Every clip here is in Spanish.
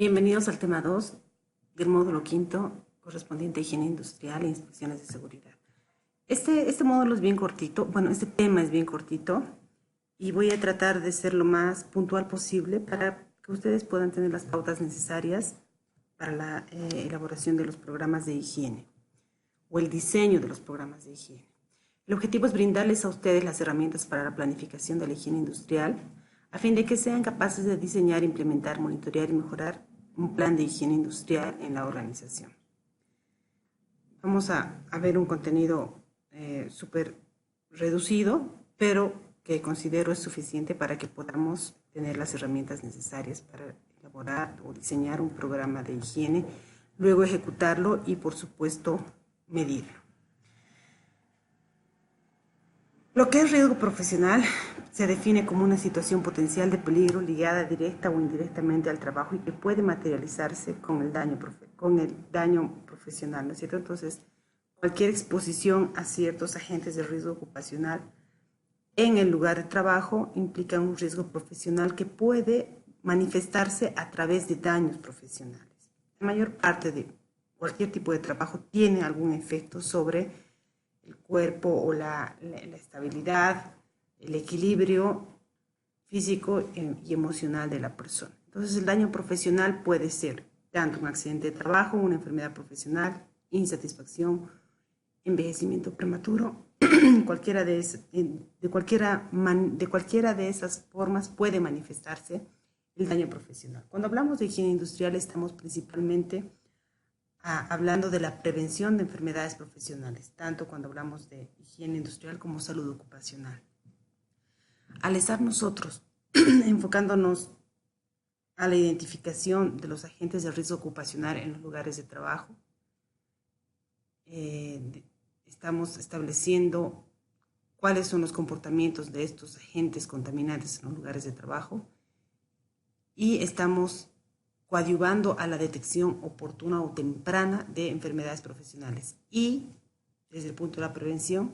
Bienvenidos al tema 2 del módulo quinto correspondiente a higiene industrial e inspecciones de seguridad. Este módulo es bien cortito, bueno, este tema es bien cortito y voy a tratar de ser lo más puntual posible para que ustedes puedan tener las pautas necesarias para la elaboración de los programas de higiene o el diseño de los programas de higiene. El objetivo es brindarles a ustedes las herramientas para la planificación de la higiene industrial a fin de que sean capaces de diseñar, implementar, monitorear y mejorar un plan de higiene industrial en la organización. Vamos a ver un contenido súper reducido, pero que considero es suficiente para que podamos tener las herramientas necesarias para elaborar o diseñar un programa de higiene, luego ejecutarlo y, por supuesto, medirlo. Lo que es riesgo profesional se define como una situación potencial de peligro ligada directa o indirectamente al trabajo y que puede materializarse con el daño profesional, ¿no es cierto? Entonces, cualquier exposición a ciertos agentes de riesgo ocupacional en el lugar de trabajo implica un riesgo profesional que puede manifestarse a través de daños profesionales. La mayor parte de cualquier tipo de trabajo tiene algún efecto sobre el cuerpo o la estabilidad, el equilibrio físico y emocional de la persona. Entonces, el daño profesional puede ser tanto un accidente de trabajo, una enfermedad profesional, insatisfacción, envejecimiento prematuro. cualquiera de cualquiera de esas formas puede manifestarse el daño profesional. Cuando hablamos de higiene industrial, estamos principalmente hablando de la prevención de enfermedades profesionales, tanto cuando hablamos de higiene industrial como salud ocupacional. Al estar nosotros enfocándonos a la identificación de los agentes de riesgo ocupacional en los lugares de trabajo, estamos estableciendo cuáles son los comportamientos de estos agentes contaminantes en los lugares de trabajo y estamos coadyuvando a la detección oportuna o temprana de enfermedades profesionales. Y desde el punto de la prevención,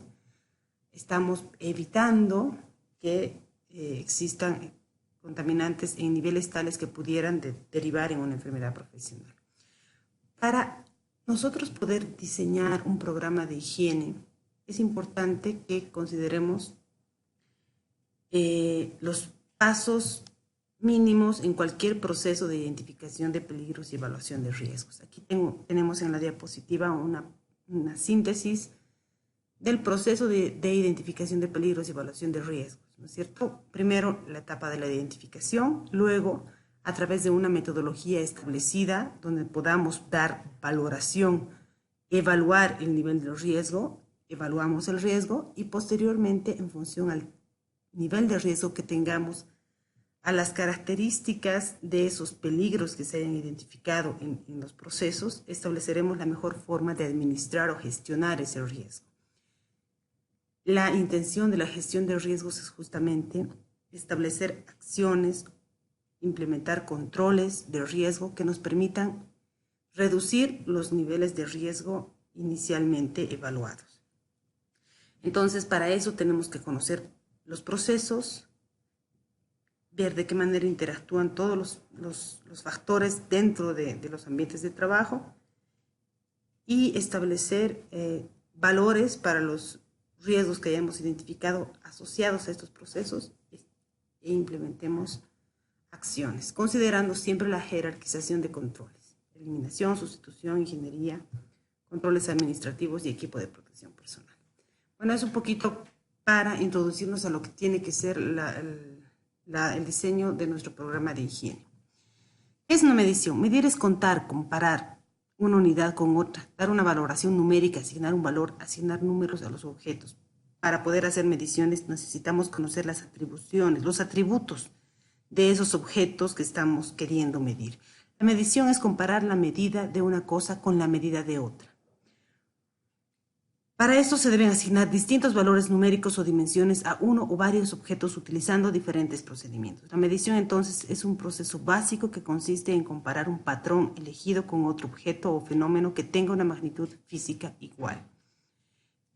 estamos evitando que existan contaminantes en niveles tales que pudieran derivar en una enfermedad profesional. Para nosotros poder diseñar un programa de higiene, es importante que consideremos los pasos mínimos en cualquier proceso de identificación de peligros y evaluación de riesgos. Aquí tenemos en la diapositiva una síntesis del proceso de identificación de peligros y evaluación de riesgos, ¿no es cierto? Primero, la etapa de la identificación, luego, a través de una metodología establecida donde podamos dar valoración, evaluar el nivel del riesgo, evaluamos el riesgo y posteriormente, en función al nivel de riesgo que tengamos, a las características de esos peligros que se hayan identificado en los procesos, estableceremos la mejor forma de administrar o gestionar ese riesgo. La intención de la gestión de riesgos es justamente establecer acciones, implementar controles de riesgo que nos permitan reducir los niveles de riesgo inicialmente evaluados. Entonces, para eso tenemos que conocer los procesos, ver de qué manera interactúan todos los factores dentro de los ambientes de trabajo y establecer valores para los riesgos que hayamos identificado asociados a estos procesos e implementemos acciones, considerando siempre la jerarquización de controles, eliminación, sustitución, ingeniería, controles administrativos y equipo de protección personal. Bueno, es un poquito para introducirnos a lo que tiene que ser el diseño de nuestro programa de higiene. ¿Qué es una medición? Medir es contar, comparar una unidad con otra, dar una valoración numérica, asignar un valor, asignar números a los objetos. Para poder hacer mediciones necesitamos conocer las atribuciones, los atributos de esos objetos que estamos queriendo medir. La medición es comparar la medida de una cosa con la medida de otra. Para esto se deben asignar distintos valores numéricos o dimensiones a uno o varios objetos utilizando diferentes procedimientos. La medición entonces es un proceso básico que consiste en comparar un patrón elegido con otro objeto o fenómeno que tenga una magnitud física igual.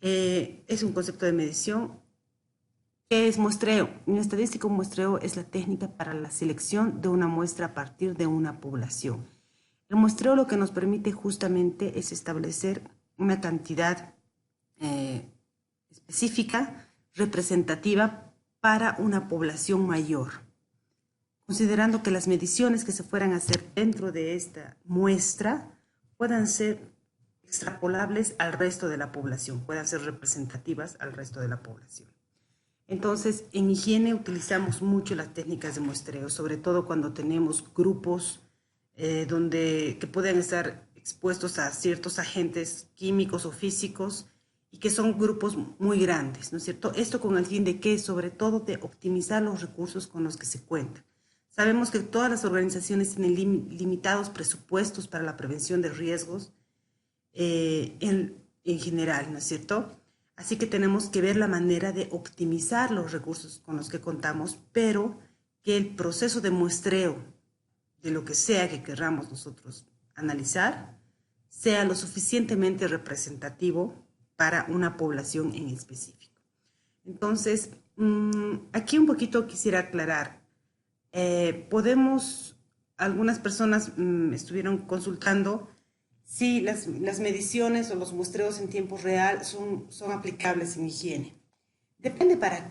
Es un concepto de medición ¿Qué es muestreo? En estadística, un muestreo es la técnica para la selección de una muestra a partir de una población. El muestreo lo que nos permite justamente es establecer una cantidad específica, representativa para una población mayor, considerando que las mediciones que se fueran a hacer dentro de esta muestra puedan ser extrapolables al resto de la población, puedan ser representativas al resto de la población. Entonces, en higiene utilizamos mucho las técnicas de muestreo, sobre todo cuando tenemos grupos que pueden estar expuestos a ciertos agentes químicos o físicos y que son grupos muy grandes, ¿no es cierto? Esto con el fin de que, sobre todo, de optimizar los recursos con los que se cuenta. Sabemos que todas las organizaciones tienen limitados presupuestos para la prevención de riesgos en general, ¿no es cierto? Así que tenemos que ver la manera de optimizar los recursos con los que contamos, pero que el proceso de muestreo de lo que sea que queramos nosotros analizar sea lo suficientemente representativo para una población en específico. Entonces, aquí un poquito quisiera aclarar. Algunas personas estuvieron consultando si las mediciones o los muestreos en tiempo real son aplicables en higiene. Depende para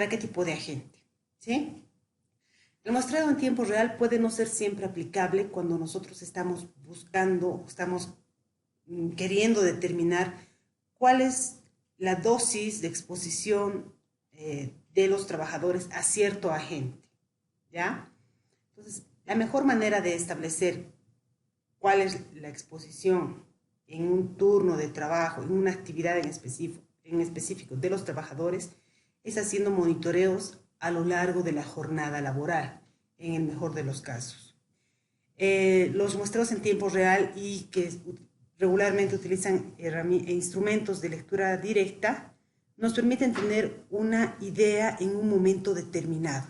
qué tipo de agente, ¿sí? El muestreo en tiempo real puede no ser siempre aplicable cuando nosotros estamos buscando, estamos queriendo determinar cuál es la dosis de exposición de los trabajadores a cierto agente, ¿ya? Entonces, la mejor manera de establecer cuál es la exposición en un turno de trabajo, en una actividad en específico de los trabajadores, es haciendo monitoreos a lo largo de la jornada laboral, en el mejor de los casos. Los muestreos en tiempo real y que regularmente utilizan instrumentos de lectura directa nos permiten tener una idea en un momento determinado,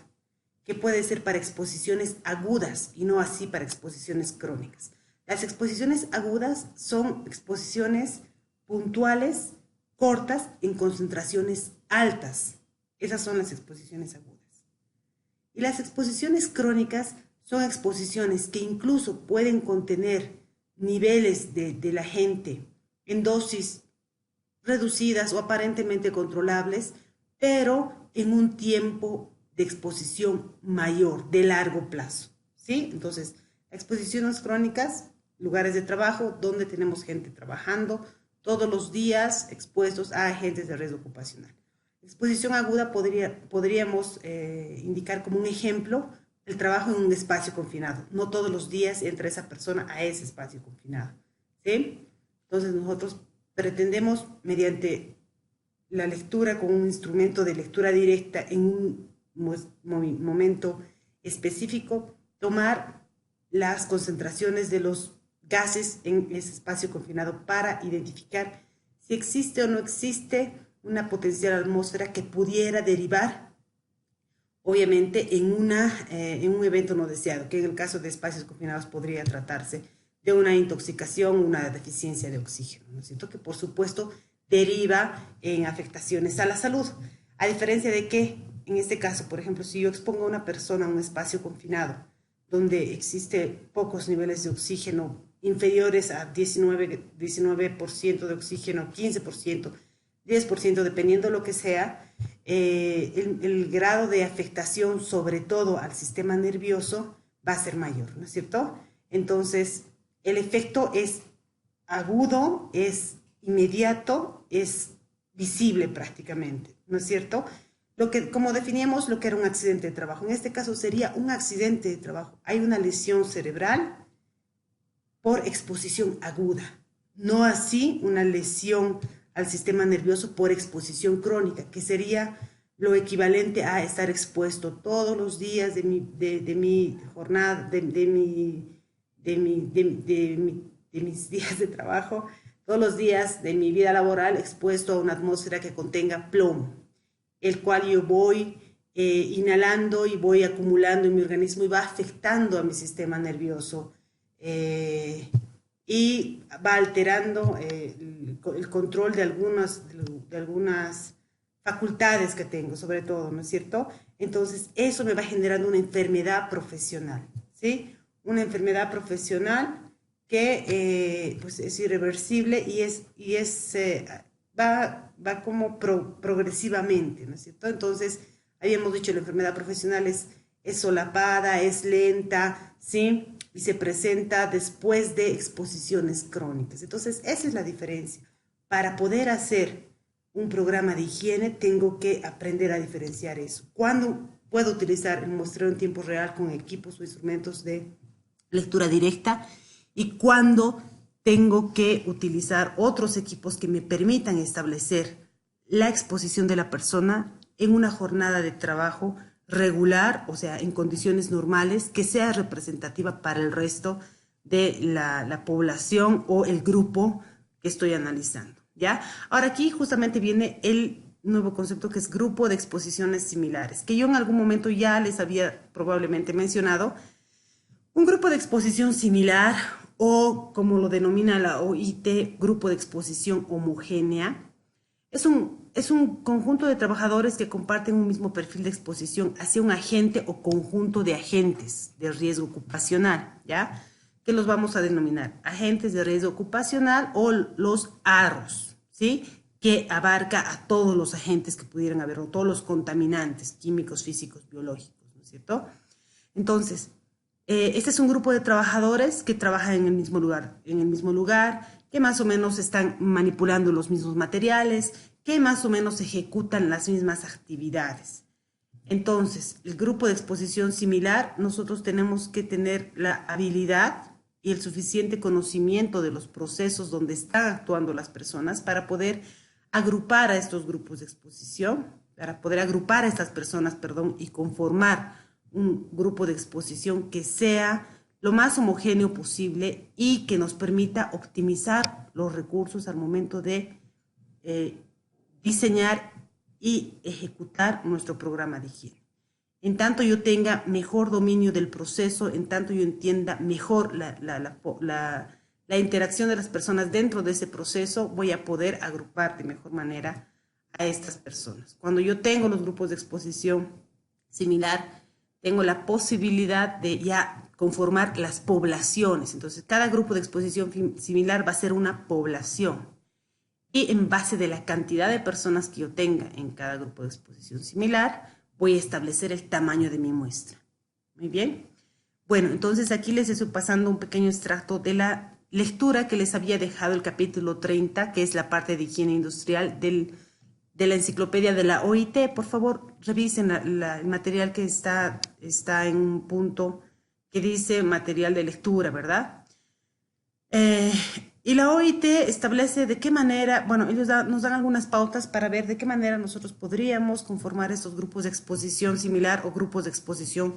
que puede ser para exposiciones agudas y no así para exposiciones crónicas. Las exposiciones agudas son exposiciones puntuales, cortas, en concentraciones altas. Esas son las exposiciones agudas. Y las exposiciones crónicas son exposiciones que incluso pueden contener niveles del agente en dosis reducidas o aparentemente controlables, pero en un tiempo de exposición mayor, de largo plazo, ¿sí? Entonces, exposiciones crónicas, lugares de trabajo donde tenemos gente trabajando todos los días expuestos a agentes de riesgo ocupacional. Exposición aguda podríamos indicar como un ejemplo el trabajo en un espacio confinado. No todos los días entra esa persona a ese espacio confinado, ¿sí? Entonces nosotros pretendemos, mediante la lectura con un instrumento de lectura directa en un momento específico, tomar las concentraciones de los gases en ese espacio confinado para identificar si existe o no existe una potencial atmósfera que pudiera derivar, obviamente, en un evento no deseado, que en el caso de espacios confinados podría tratarse de una intoxicación, una deficiencia de oxígeno, ¿no es cierto? Que por supuesto deriva en afectaciones a la salud. A diferencia de que, en este caso, por ejemplo, si yo expongo a una persona a un espacio confinado, donde existe pocos niveles de oxígeno, inferiores a 19% de oxígeno, 15%, 10%, dependiendo de lo que sea, el grado de afectación, sobre todo al sistema nervioso, va a ser mayor, ¿no es cierto? Entonces, el efecto es agudo, es inmediato, es visible prácticamente, ¿no es cierto? Como definíamos lo que era un accidente de trabajo, en este caso sería un accidente de trabajo. Hay una lesión cerebral por exposición aguda, no así una lesión al sistema nervioso por exposición crónica, que sería lo equivalente a estar expuesto todos los días de mi jornada, de mis días de trabajo, todos los días de mi vida laboral expuesto a una atmósfera que contenga plomo, el cual yo voy inhalando y voy acumulando en mi organismo y va afectando a mi sistema nervioso y va alterando el control de algunas facultades que tengo, sobre todo, ¿no es cierto? Entonces, eso me va generando una enfermedad profesional, ¿sí? Una enfermedad profesional que pues es irreversible va como progresivamente, ¿no es cierto? Entonces, habíamos dicho, la enfermedad profesional es solapada, es lenta, ¿sí? Y se presenta después de exposiciones crónicas. Entonces, esa es la diferencia. Para poder hacer un programa de higiene, tengo que aprender a diferenciar eso. ¿Cuándo puedo utilizar el muestreo en tiempo real con equipos o instrumentos de lectura directa? Y cuándo tengo que utilizar otros equipos que me permitan establecer la exposición de la persona en una jornada de trabajo regular, o sea, en condiciones normales, que sea representativa para el resto de la población o el grupo que estoy analizando, ¿ya? Ahora aquí justamente viene el nuevo concepto que es grupo de exposiciones similares, que yo en algún momento ya les había probablemente mencionado. Un grupo de exposición similar o como lo denomina la OIT, grupo de exposición homogénea, es un conjunto de trabajadores que comparten un mismo perfil de exposición hacia un agente o conjunto de agentes de riesgo ocupacional, ¿ya? Que los vamos a denominar agentes de riesgo ocupacional o los AROS, ¿sí? Que abarca a todos los agentes que pudieran haber, o todos los contaminantes químicos, físicos, biológicos, ¿no es cierto? Entonces, este es un grupo de trabajadores que trabajan en el mismo lugar, que más o menos están manipulando los mismos materiales, que más o menos ejecutan las mismas actividades. Entonces, el grupo de exposición similar, nosotros tenemos que tener la habilidad y el suficiente conocimiento de los procesos donde están actuando las personas para poder agrupar a estos grupos de exposición, para poder agrupar a estas personas, perdón, y conformar un grupo de exposición que sea lo más homogéneo posible y que nos permita optimizar los recursos al momento de diseñar y ejecutar nuestro programa de higiene. En tanto yo tenga mejor dominio del proceso, en tanto yo entienda mejor la interacción de las personas dentro de ese proceso, voy a poder agrupar de mejor manera a estas personas. Cuando yo tengo los grupos de exposición similar, tengo la posibilidad de ya conformar las poblaciones. Entonces, cada grupo de exposición similar va a ser una población. Y en base de la cantidad de personas que yo tenga en cada grupo de exposición similar, voy a establecer el tamaño de mi muestra. Muy bien. Bueno, entonces aquí les estoy pasando un pequeño extracto de la lectura que les había dejado el capítulo 30, que es la parte de higiene industrial de la enciclopedia de la OIT. Por favor, revisen el material que está en un punto que dice material de lectura, ¿verdad? Y la OIT establece de qué manera, bueno, ellos nos dan algunas pautas para ver de qué manera nosotros podríamos conformar estos grupos de exposición similar o grupos de exposición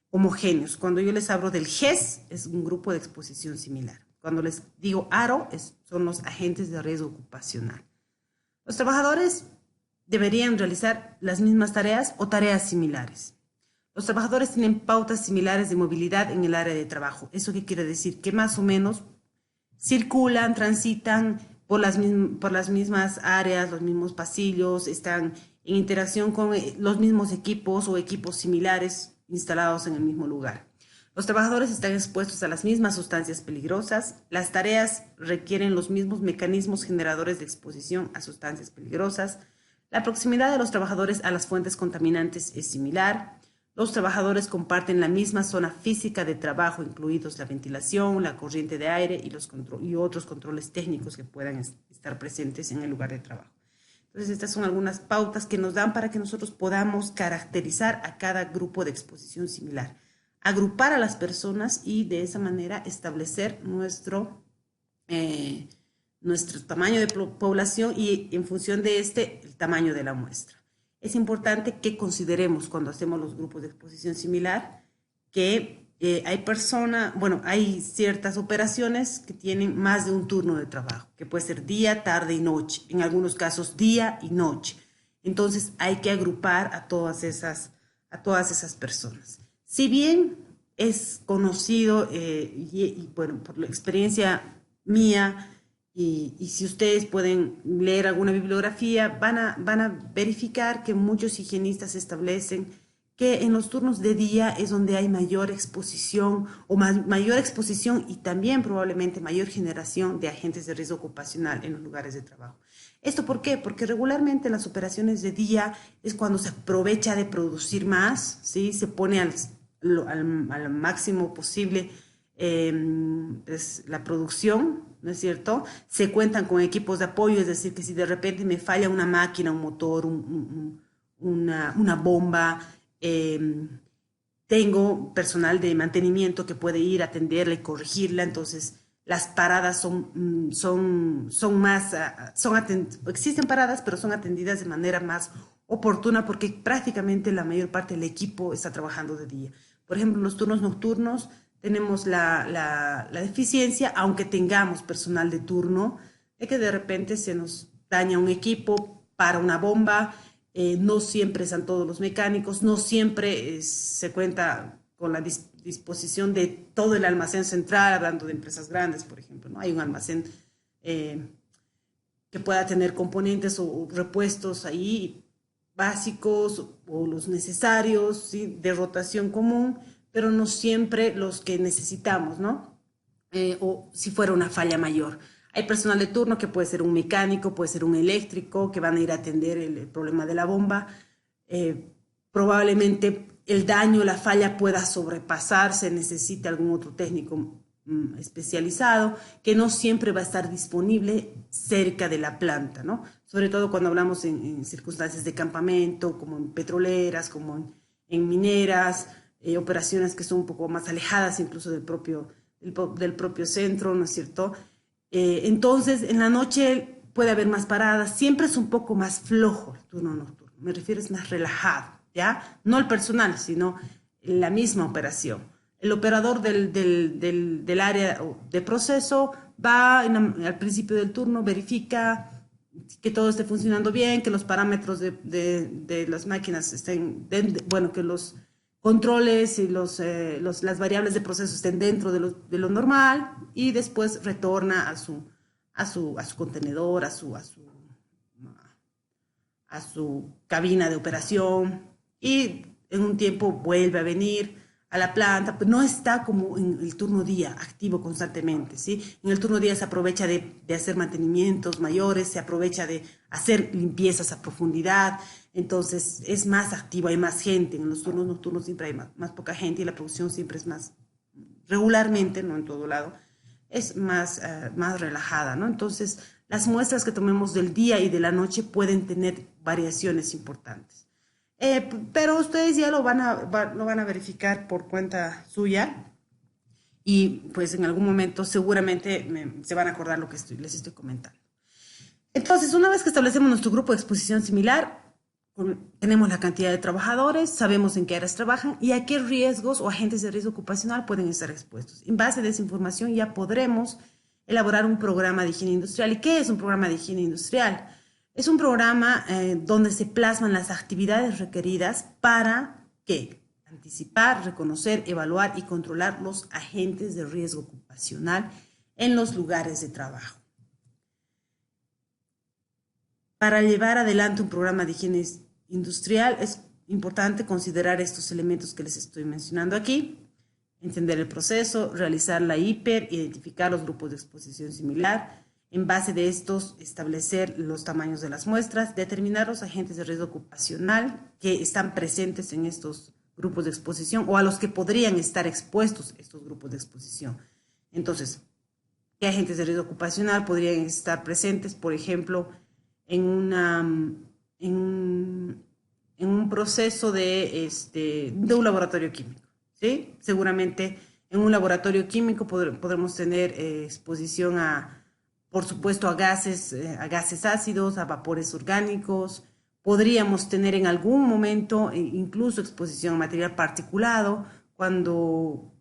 homogéneos. Cuando yo les hablo del GES, es un grupo de exposición similar. Cuando les digo ARO, son los agentes de riesgo ocupacional. Los trabajadores deberían realizar las mismas tareas o tareas similares. Los trabajadores tienen pautas similares de movilidad en el área de trabajo. ¿Eso qué quiere decir? Que más o menos circulan, transitan por las mismas áreas, los mismos pasillos, están en interacción con los mismos equipos o equipos similares instalados en el mismo lugar. Los trabajadores están expuestos a las mismas sustancias peligrosas. Las tareas requieren los mismos mecanismos generadores de exposición a sustancias peligrosas. La proximidad de los trabajadores a las fuentes contaminantes es similar. Los trabajadores comparten la misma zona física de trabajo, incluidos la ventilación, la corriente de aire y otros controles técnicos que puedan estar presentes en el lugar de trabajo. Entonces, estas son algunas pautas que nos dan para que nosotros podamos caracterizar a cada grupo de exposición similar, agrupar a las personas y de esa manera establecer nuestro tamaño de población y en función de el tamaño de la muestra. Es importante que consideremos cuando hacemos los grupos de exposición similar que hay ciertas operaciones que tienen más de un turno de trabajo, que puede ser día, tarde y noche, en algunos casos día y noche. Entonces hay que agrupar a todas esas personas. Si bien es conocido, bueno, por la experiencia mía, Y si ustedes pueden leer alguna bibliografía, van a verificar que muchos higienistas establecen que en los turnos de día es donde hay mayor exposición o mayor exposición y también probablemente mayor generación de agentes de riesgo ocupacional en los lugares de trabajo. ¿Esto por qué? Porque regularmente en las operaciones de día es cuando se aprovecha de producir más, ¿sí? Se pone al máximo posible pues, la producción, ¿no es cierto? Se cuentan con equipos de apoyo, es decir, que si de repente me falla una máquina, un motor, una bomba, eh, tengo personal de mantenimiento que puede ir a atenderla y corregirla, entonces las paradas son más, existen paradas, pero son atendidas de manera más oportuna porque prácticamente la mayor parte del equipo está trabajando de día. Por ejemplo, en los turnos nocturnos tenemos la deficiencia, aunque tengamos personal de turno, de que de repente se nos daña un equipo para una bomba, no siempre están todos los mecánicos, no siempre se cuenta con la disposición de todo el almacén central, hablando de empresas grandes, por ejemplo, ¿no? Hay un almacén que pueda tener componentes o repuestos ahí básicos o los necesarios, ¿sí? De rotación común, pero no siempre los que necesitamos, ¿no? O si fuera una falla mayor. Hay personal de turno que puede ser un mecánico, puede ser un eléctrico, que van a ir a atender el problema de la bomba. Probablemente el daño, la falla pueda sobrepasarse, necesite algún otro técnico especializado, que no siempre va a estar disponible cerca de la planta, ¿no? Sobre todo cuando hablamos en circunstancias de campamento, como en petroleras, como en mineras, operaciones que son un poco más alejadas incluso del propio centro, ¿no es cierto? Entonces, en la noche puede haber más paradas, siempre es un poco más flojo el turno nocturno, me refiero es más relajado, ¿ya? No el personal, sino la misma operación. El operador del área de proceso va al principio del turno, verifica que todo esté funcionando bien, que los parámetros de las máquinas estén, bueno, que los controles y las variables de proceso estén dentro de lo normal y después retorna a su contenedor, a su cabina de operación y en un tiempo vuelve a venir a la planta, pues no está como en el turno día activo constantemente, ¿sí? En el turno día se aprovecha de hacer mantenimientos mayores, se aprovecha de hacer limpiezas a profundidad, entonces es más activo, hay más gente, en los turnos nocturnos siempre hay más poca gente y la producción siempre es más regularmente, no en todo lado, es más relajada, ¿no? Entonces, las muestras que tomemos del día y de la noche pueden tener variaciones importantes. Pero ustedes ya lo van a verificar por cuenta suya y pues en algún momento seguramente se van a acordar lo que les estoy comentando. Entonces, una vez que establecemos nuestro grupo de exposición similar, tenemos la cantidad de trabajadores, sabemos en qué áreas trabajan y a qué riesgos o agentes de riesgo ocupacional pueden estar expuestos. En base a esa información ya podremos elaborar un programa de higiene industrial. ¿Y qué es un programa de higiene industrial? Es un programa donde se plasman las actividades requeridas para ¿qué? Anticipar, reconocer, evaluar y controlar los agentes de riesgo ocupacional en los lugares de trabajo. Para llevar adelante un programa de higiene industrial es importante considerar estos elementos que les estoy mencionando aquí: entender el proceso, realizar la hiper, identificar los grupos de exposición similar, en base de estos establecer los tamaños de las muestras, determinar los agentes de riesgo ocupacional que están presentes en estos grupos de exposición o a los que podrían estar expuestos estos grupos de exposición. Entonces, ¿qué agentes de riesgo ocupacional podrían estar presentes? Por ejemplo, en un proceso de un laboratorio químico, ¿sí? Seguramente en un laboratorio químico podremos tener exposición por supuesto, a gases ácidos, a vapores orgánicos. Podríamos tener en algún momento incluso exposición a material particulado, cuando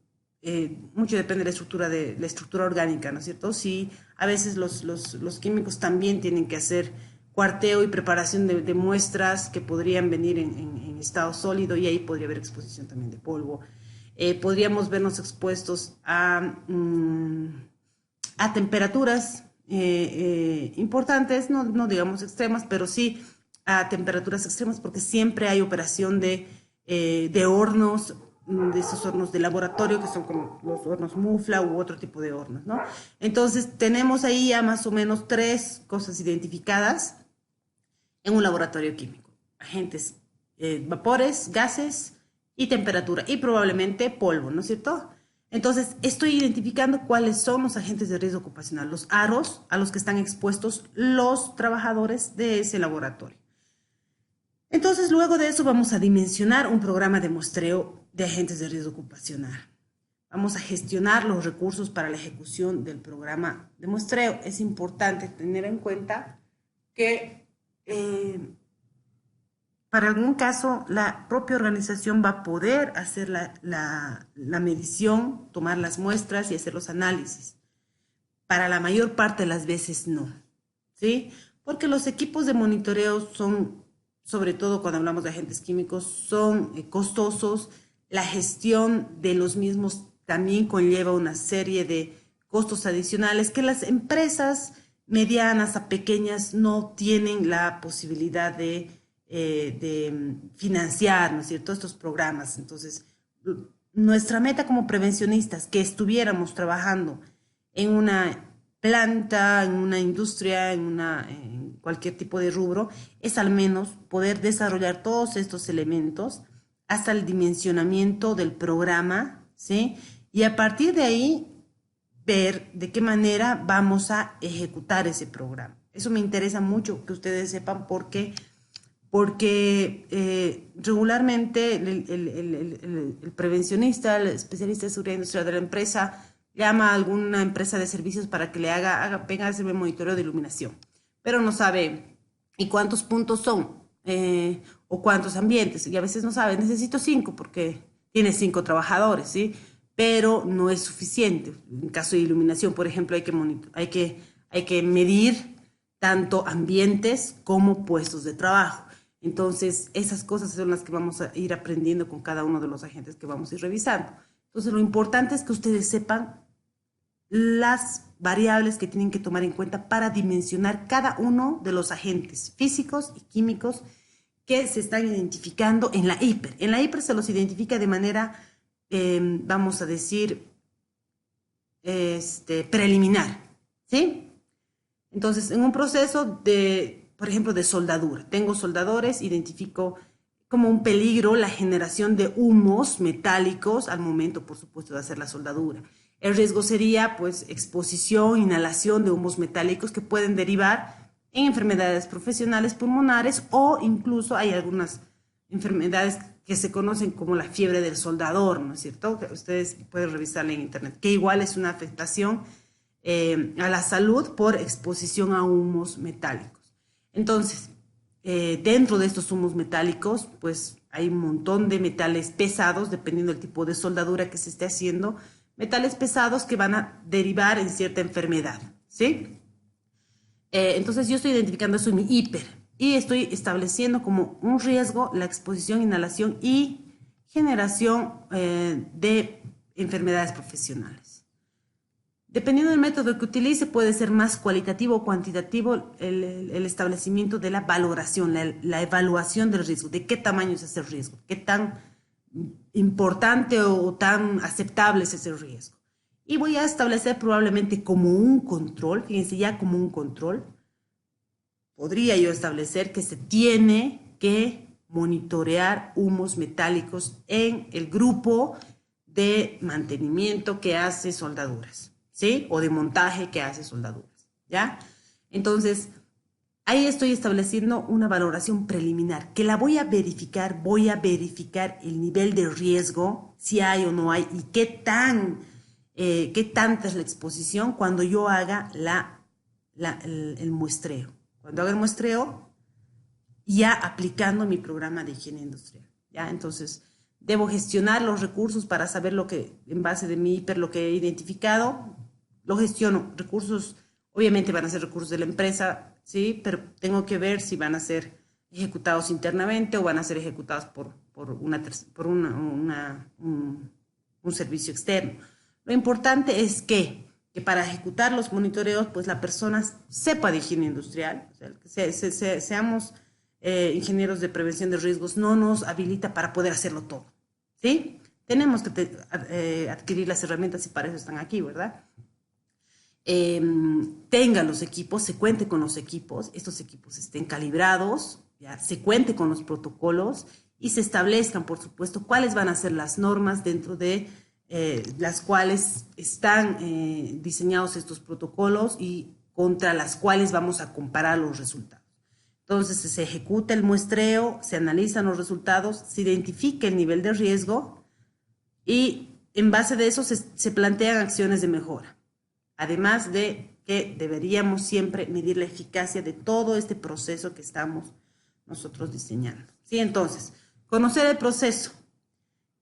mucho depende de la estructura orgánica, ¿no es cierto? Sí, a veces los químicos también tienen que hacer cuarteo y preparación de muestras que podrían venir en estado sólido y ahí podría haber exposición también de polvo. Podríamos vernos expuestos a temperaturas importantes, no digamos extremas, pero sí a temperaturas extremas, porque siempre hay operación de hornos, de esos hornos de laboratorio, que son como los hornos mufla u otro tipo de hornos, ¿no? Entonces, tenemos ahí ya más o menos 3 cosas identificadas en un laboratorio químico: agentes, vapores, gases y temperatura, y probablemente polvo, ¿no es cierto? Entonces, estoy identificando cuáles son los agentes de riesgo ocupacional, los aros a los que están expuestos los trabajadores de ese laboratorio. Entonces, luego de eso vamos a dimensionar un programa de muestreo de agentes de riesgo ocupacional. Vamos a gestionar los recursos para la ejecución del programa de muestreo. Es importante tener en cuenta que para algún caso la propia organización va a poder hacer la medición, tomar las muestras y hacer los análisis. Para la mayor parte de las veces no, ¿sí? Porque los equipos de monitoreo son, sobre todo cuando hablamos de agentes químicos, son costosos. La gestión de los mismos también conlleva una serie de costos adicionales que las empresas medianas a pequeñas no tienen la posibilidad de financiar, ¿no es cierto?, estos programas. Entonces, nuestra meta como prevencionistas, que estuviéramos trabajando en una planta, en una industria, en cualquier tipo de rubro, es al menos poder desarrollar todos estos elementos hasta el dimensionamiento del programa, ¿sí? Y a partir de ahí, ver de qué manera vamos a ejecutar ese programa. Eso me interesa mucho que ustedes sepan porque regularmente el prevencionista, el especialista de seguridad industrial de la empresa, llama a alguna empresa de servicios para que le venga a hacerme monitoreo de iluminación, pero no sabe y cuántos puntos son o cuántos ambientes, y a veces no sabe. Necesito 5 porque tiene 5 trabajadores, ¿sí? Pero no es suficiente. En caso de iluminación, por ejemplo, hay que medir tanto ambientes como puestos de trabajo. Entonces, esas cosas son las que vamos a ir aprendiendo con cada uno de los agentes que vamos a ir revisando. Entonces, lo importante es que ustedes sepan las variables que tienen que tomar en cuenta para dimensionar cada uno de los agentes físicos y químicos que se están identificando en la IPER. En la IPER se los identifica de manera, vamos a decir, preliminar, ¿sí? Entonces, en un proceso de, por ejemplo, de soldadura, tengo soldadores, identifico como un peligro la generación de humos metálicos al momento, por supuesto, de hacer la soldadura. El riesgo sería, pues, exposición, inhalación de humos metálicos que pueden derivar en enfermedades profesionales pulmonares, o incluso hay algunas enfermedades que se conocen como la fiebre del soldador, ¿no es cierto? Que ustedes pueden revisarla en internet, que igual es una afectación a la salud por exposición a humos metálicos. Entonces, dentro de estos humos metálicos, pues hay un montón de metales pesados, dependiendo del tipo de soldadura que se esté haciendo, metales pesados que van a derivar en cierta enfermedad, ¿sí? Entonces yo estoy identificando eso en mi hiper y estoy estableciendo como un riesgo la exposición, inhalación y generación de enfermedades profesionales. Dependiendo del método que utilice, puede ser más cualitativo o cuantitativo el establecimiento de la valoración, la evaluación del riesgo, de qué tamaño es ese riesgo, qué tan importante o tan aceptable es ese riesgo. Y voy a establecer probablemente como un control, fíjense, ya como un control, podría yo establecer que se tiene que monitorear humos metálicos en el grupo de mantenimiento que hace soldaduras, ¿sí? O de montaje que hace soldaduras, ¿ya? Entonces, ahí estoy estableciendo una valoración preliminar, que la voy a verificar el nivel de riesgo, si hay o no hay, y qué tanta es la exposición cuando yo haga el muestreo. Cuando haga el muestreo, ya aplicando mi programa de higiene industrial, ¿ya? Entonces, debo gestionar los recursos para saber en base de mi hiper, lo que he identificado, lo gestiono. Recursos, obviamente van a ser recursos de la empresa, ¿sí? Pero tengo que ver si van a ser ejecutados internamente o van a ser ejecutados por un servicio externo. Lo importante es que que para ejecutar los monitoreos, pues la persona sepa de higiene industrial, o sea, que seamos ingenieros de prevención de riesgos, no nos habilita para poder hacerlo todo, ¿sí? Tenemos que adquirir las herramientas y para eso están aquí, ¿verdad? Tenga los equipos, se cuente con los equipos, estos equipos estén calibrados, ¿ya? Se cuente con los protocolos y se establezcan, por supuesto, cuáles van a ser las normas dentro de las cuales están diseñados estos protocolos y contra las cuales vamos a comparar los resultados. Entonces se ejecuta el muestreo, se analizan los resultados, se identifica el nivel de riesgo y en base de eso se plantean acciones de mejora. Además de que deberíamos siempre medir la eficacia de todo este proceso que estamos nosotros diseñando. ¿Sí? Entonces, conocer el proceso,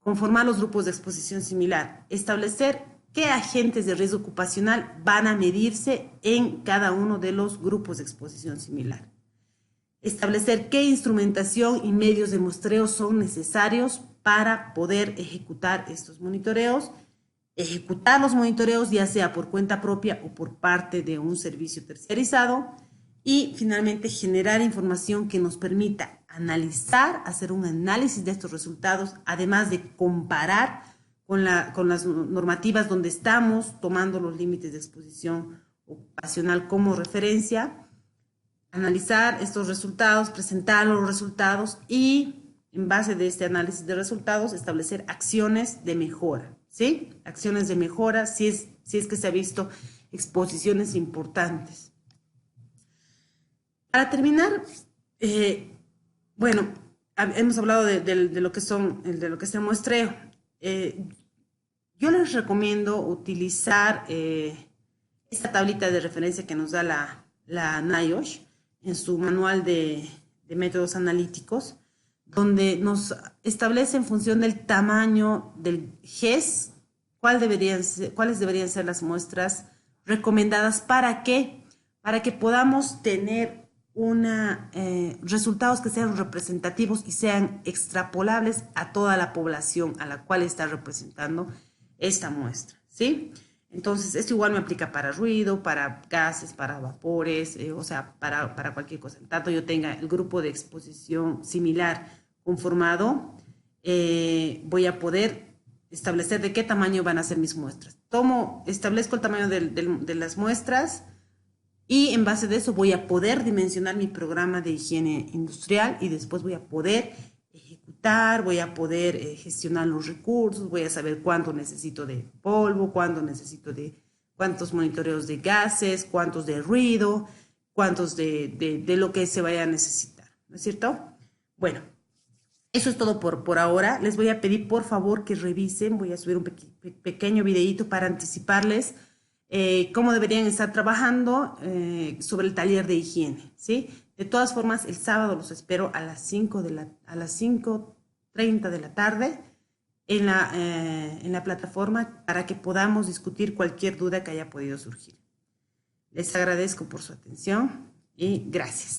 conformar los grupos de exposición similar, establecer qué agentes de riesgo ocupacional van a medirse en cada uno de los grupos de exposición similar. Establecer qué instrumentación y medios de muestreo son necesarios para poder ejecutar estos monitoreos, ejecutar los monitoreos ya sea por cuenta propia o por parte de un servicio terciarizado y finalmente generar información que nos permita analizar, hacer un análisis de estos resultados, además de comparar con las normativas donde estamos tomando los límites de exposición ocupacional como referencia, analizar estos resultados, presentar los resultados y en base de este análisis de resultados establecer acciones de mejora, ¿sí? Acciones de mejora si es que se ha visto exposiciones importantes. Para terminar, bueno, hemos hablado de lo que es el muestreo. Yo les recomiendo utilizar esta tablita de referencia que nos da la NIOSH en su manual de métodos analíticos, donde nos establece en función del tamaño del GES cuáles deberían ser las muestras recomendadas. ¿Para qué? Para que podamos tener resultados que sean representativos y sean extrapolables a toda la población a la cual está representando esta muestra, ¿sí? Entonces, esto igual me aplica para ruido, para gases, para vapores, o sea, para cualquier cosa. En tanto yo tenga el grupo de exposición similar conformado, voy a poder establecer de qué tamaño van a ser mis muestras. Establezco el tamaño de las muestras y en base de eso voy a poder dimensionar mi programa de higiene industrial y después voy a poder ejecutar, voy a poder gestionar los recursos, voy a saber cuánto necesito de polvo, cuántos monitoreos de gases, cuántos de ruido, cuántos de lo que se vaya a necesitar, ¿no es cierto? Bueno, eso es todo por ahora. Les voy a pedir por favor que revisen, voy a subir un pequeño videíto para anticiparles cómo deberían estar trabajando sobre el taller de higiene, ¿sí? De todas formas, el sábado los espero a las 5:30 de la tarde en la plataforma para que podamos discutir cualquier duda que haya podido surgir. Les agradezco por su atención y gracias.